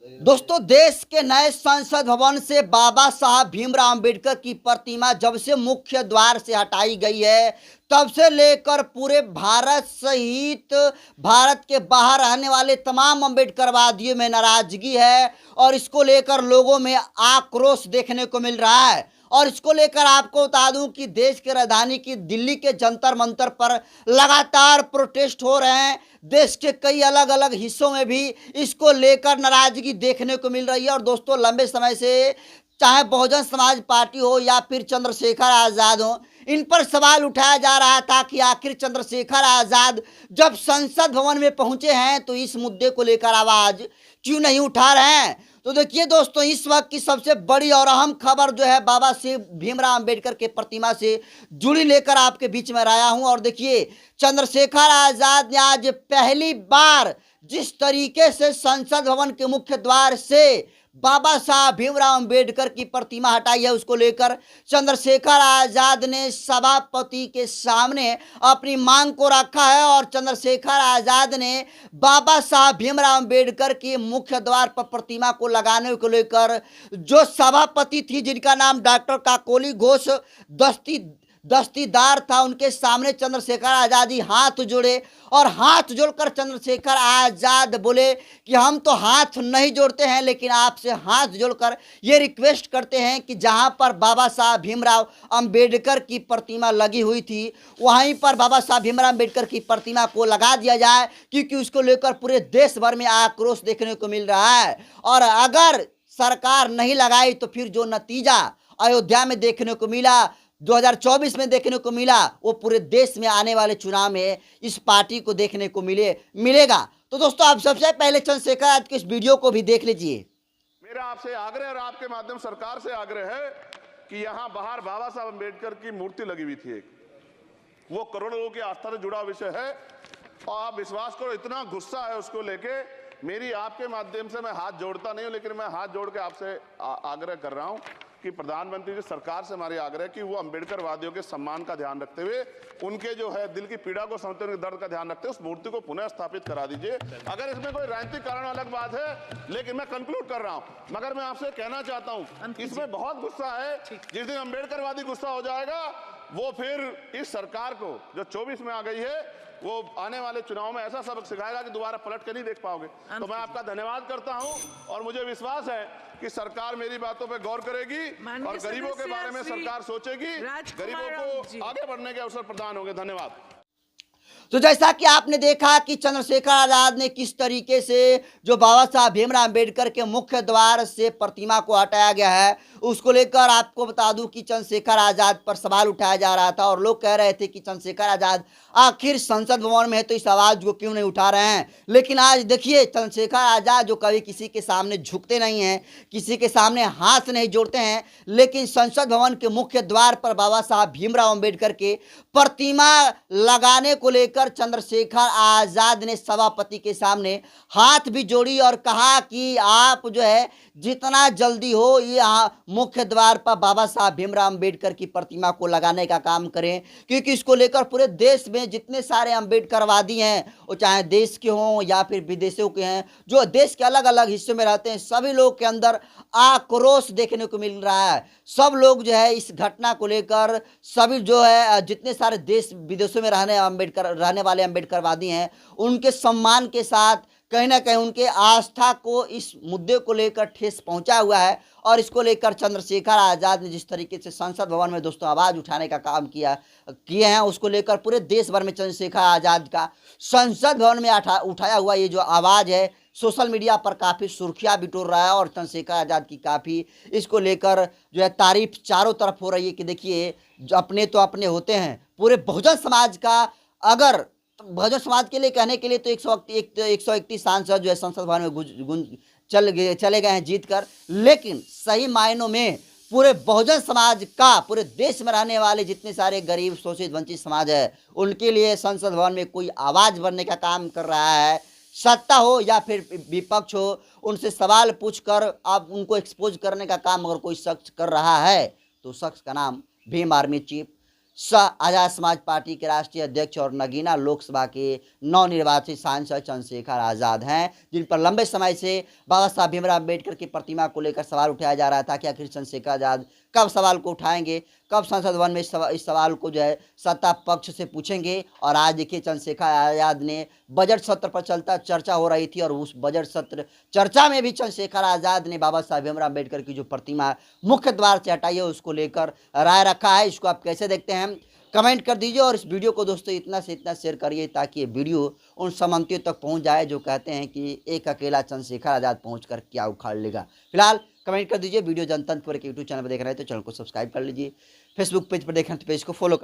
दोस्तों, देश के नए संसद भवन से बाबा साहब भीमराव अंबेडकर की प्रतिमा जब से मुख्य द्वार से हटाई गई है, तब से लेकर पूरे भारत सहित भारत के बाहर रहने वाले तमाम अंबेडकरवादियों में नाराजगी है और इसको लेकर लोगों में आक्रोश देखने को मिल रहा है। और इसको लेकर आपको बता दूं कि देश की राजधानी की दिल्ली के जंतर मंतर पर लगातार प्रोटेस्ट हो रहे हैं। देश के कई अलग अलग हिस्सों में भी इसको लेकर नाराजगी देखने को मिल रही है। और दोस्तों, लंबे समय से चाहे बहुजन समाज पार्टी हो या फिर चंद्रशेखर आज़ाद हो, इन पर सवाल उठाया जा रहा था कि आखिर चंद्रशेखर आज़ाद जब संसद भवन में पहुंचे हैं तो इस मुद्दे को लेकर आवाज क्यों नहीं उठा रहे हैं। तो देखिए दोस्तों, इस वक्त की सबसे बड़ी और अहम खबर जो है बाबा साहेब भीमराव अंबेडकर के प्रतिमा से जुड़ी लेकर आपके बीच में लाया हूं। और देखिए, चंद्रशेखर आज़ाद ने आज पहली बार जिस तरीके से संसद भवन के मुख्य द्वार से बाबा साहब भीमराव अंबेडकर की प्रतिमा हटाई है, उसको लेकर चंद्रशेखर आज़ाद ने सभापति के सामने अपनी मांग को रखा है। और चंद्रशेखर आज़ाद ने बाबा साहब भीमराव अंबेडकर की मुख्य द्वार पर प्रतिमा को लगाने को लेकर जो सभापति थी, जिनका नाम डॉक्टर काकोली घोष दस्तीदार था, उनके सामने चंद्रशेखर आज़ाद ही हाथ जोड़े। और हाथ जोड़कर चंद्रशेखर आज़ाद बोले कि हम तो हाथ नहीं जोड़ते हैं, लेकिन आपसे हाथ जोड़कर ये रिक्वेस्ट करते हैं कि जहां पर बाबा साहब भीमराव अंबेडकर की प्रतिमा लगी हुई थी, वहीं पर बाबा साहब भीमराव अंबेडकर की प्रतिमा को लगा दिया जाए, क्योंकि उसको लेकर पूरे देश भर में आक्रोश देखने को मिल रहा है। और अगर सरकार नहीं लगाई तो फिर जो नतीजा अयोध्या में देखने को मिला, 2024 में देखने को मिला, वो पूरे देश में आने वाले चुनाव में इस पार्टी को देखने को मिलेगा। तो दोस्तों, आप सबसे पहले चंद्रशेखर आज़ाद के इस वीडियो को भी देख लीजिए। मेरा आपसे आग्रह और आपके माध्यम सरकार से आग्रह है कि यहाँ बाहर बाबा साहब अम्बेडकर की मूर्ति लगी हुई थी, वो करोड़ों लोगों की आस्था से जुड़ा विषय है। और आप विश्वास करो, इतना गुस्सा है उसको लेके, मेरी आपके माध्यम से मैं हाथ जोड़ता नहीं हूं, लेकिन मैं हाथ जोड़ के आपसे आग्रह कर रहा हूं कि प्रधानमंत्री जी, सरकार से हमारी आग्रह कि वो अंबेडकर वादियों के सम्मान का ध्यान रखते हुए, उनके जो है दिल की पीड़ा को समझते हुए, दर्द का ध्यान रखते हुए उस मूर्ति को पुनः स्थापित करा दीजिए। अगर इसमें कोई राजनीतिक कारण अलग बात है, लेकिन मैं कंक्लूड कर रहा हूं। मगर मैं आपसे कहना चाहता हूं, इसमें बहुत गुस्सा है। जिस दिन अंबेडकर वादी गुस्सा हो जाएगा, वो फिर इस सरकार को जो 24 में आ गई है, वो आने वाले चुनाव में ऐसा सबक सिखाएगा कि दोबारा पलट कर नहीं देख पाओगे। तो मैं आपका धन्यवाद करता हूं और मुझे विश्वास है कि सरकार मेरी बातों पे गौर करेगी और गरीबों के बारे में सरकार सोचेगी, गरीबों को आगे बढ़ने के अवसर प्रदान होंगे। धन्यवाद। तो जैसा कि आपने देखा कि चंद्रशेखर आज़ाद ने किस तरीके से जो बाबा साहब भीमराव अंबेडकर के मुख्य द्वार से प्रतिमा को हटाया गया है, उसको लेकर आपको बता दूं कि चंद्रशेखर आज़ाद पर सवाल उठाया जा रहा था और लोग कह रहे थे कि चंद्रशेखर आज़ाद आखिर संसद भवन में है तो इस आवाज़ को क्यों नहीं उठा रहे हैं। लेकिन आज देखिए, चंद्रशेखर आज़ाद जो कभी किसी के सामने झुकते नहीं हैं, किसी के सामने हाथ नहीं जोड़ते हैं, लेकिन संसद भवन के मुख्य द्वार पर बाबा साहब भीमराव अंबेडकर के प्रतिमा लगाने को लेकर चंद्रशेखर आज़ाद ने सभापति के सामने हाथ भी जोड़ी और कहा कि आप जो है जितना जल्दी हो ये मुख्य द्वार पर बाबा साहब भीमराव अंबेडकर की प्रतिमा को लगाने का काम करें, क्योंकि इसको लेकर पूरे देश में जितने सारे अंबेडकरवादी हैं, वो चाहे देश के हों या फिर विदेशों के हैं, जो देश के अलग अलग हिस्सों में रहते हैं, सभी लोग के अंदर आक्रोश देखने को मिल रहा है। सब लोग जो है इस घटना को लेकर, सभी जो है जितने सारे देश विदेशों में रहने वाले अंबेडकरवादी हैं, उनके सम्मान के साथ कहीं ना कहीं उनके आस्था को इस मुद्दे को लेकर ठेस पहुंचा हुआ है। और इसको लेकर चंद्रशेखर आज़ाद ने जिस तरीके से संसद भवन में दोस्तों आवाज़ उठाने का काम किए हैं, उसको लेकर पूरे देश भर में चंद्रशेखर आज़ाद का संसद भवन में उठाया हुआ ये जो आवाज़ है, सोशल मीडिया पर काफ़ी सुर्खियाँ बिटोर रहा है। और चंद्रशेखर आज़ाद की काफ़ी इसको लेकर जो है तारीफ चारों तरफ हो रही है कि देखिए, जो अपने तो अपने होते हैं। पूरे बहुजन समाज का, अगर बहुजन समाज के लिए कहने के लिए तो 131 सांसद जो है संसद भवन में चले गए हैं जीत कर, लेकिन सही मायनों में पूरे बहुजन समाज का, पूरे देश में रहने वाले जितने सारे गरीब शोषित वंचित समाज है, उनके लिए संसद भवन में कोई आवाज़ बनने का काम कर रहा है। सत्ता हो या फिर विपक्ष हो, उनसे सवाल पूछकर आप उनको एक्सपोज करने का काम अगर कोई शख्स कर रहा है तो शख्स का नाम Bhim army chief Azad Samaj party के राष्ट्रीय अध्यक्ष और नगीना लोकसभा के नवनिर्वाचित सांसद चंद्रशेखर आजाद हैं, जिन पर लंबे समय से बाबा साहब भीमराव अम्बेडकर की प्रतिमा को लेकर सवाल उठाया जा रहा था कि आखिर चंद्रशेखर आजाद कब सवाल को उठाएंगे, कब संसद भवन में इस सवाल को जो है सत्ता पक्ष से पूछेंगे। और आज देखिए चंद्रशेखर आजाद ने बजट सत्र पर चर्चा हो रही थी और उस बजट सत्र चर्चा में भी चंद्रशेखर आजाद ने बाबा साहब भीमराव अम्बेडकर की जो प्रतिमा मुख्य द्वार से हटाई है उसको लेकर राय रखा है। इसको आप कैसे देखते हैं कमेंट कर दीजिए और इस वीडियो को दोस्तों इतना से इतना शेयर करिए ताकि ये वीडियो उन समंतियों तक पहुंच जाए जो कहते हैं कि एक अकेला चंद्रशेखर आजाद पहुंचकर क्या उखाड़ लेगा। फिलहाल कमेंट कर दीजिए। वीडियो जनतंत्र पर यूट्यूब चैनल पर देख रहे हैं तो चैनल को सब्सक्राइब कर लीजिए, फेसबुक पेज पर देख रहे हैं तो पेज को फॉलो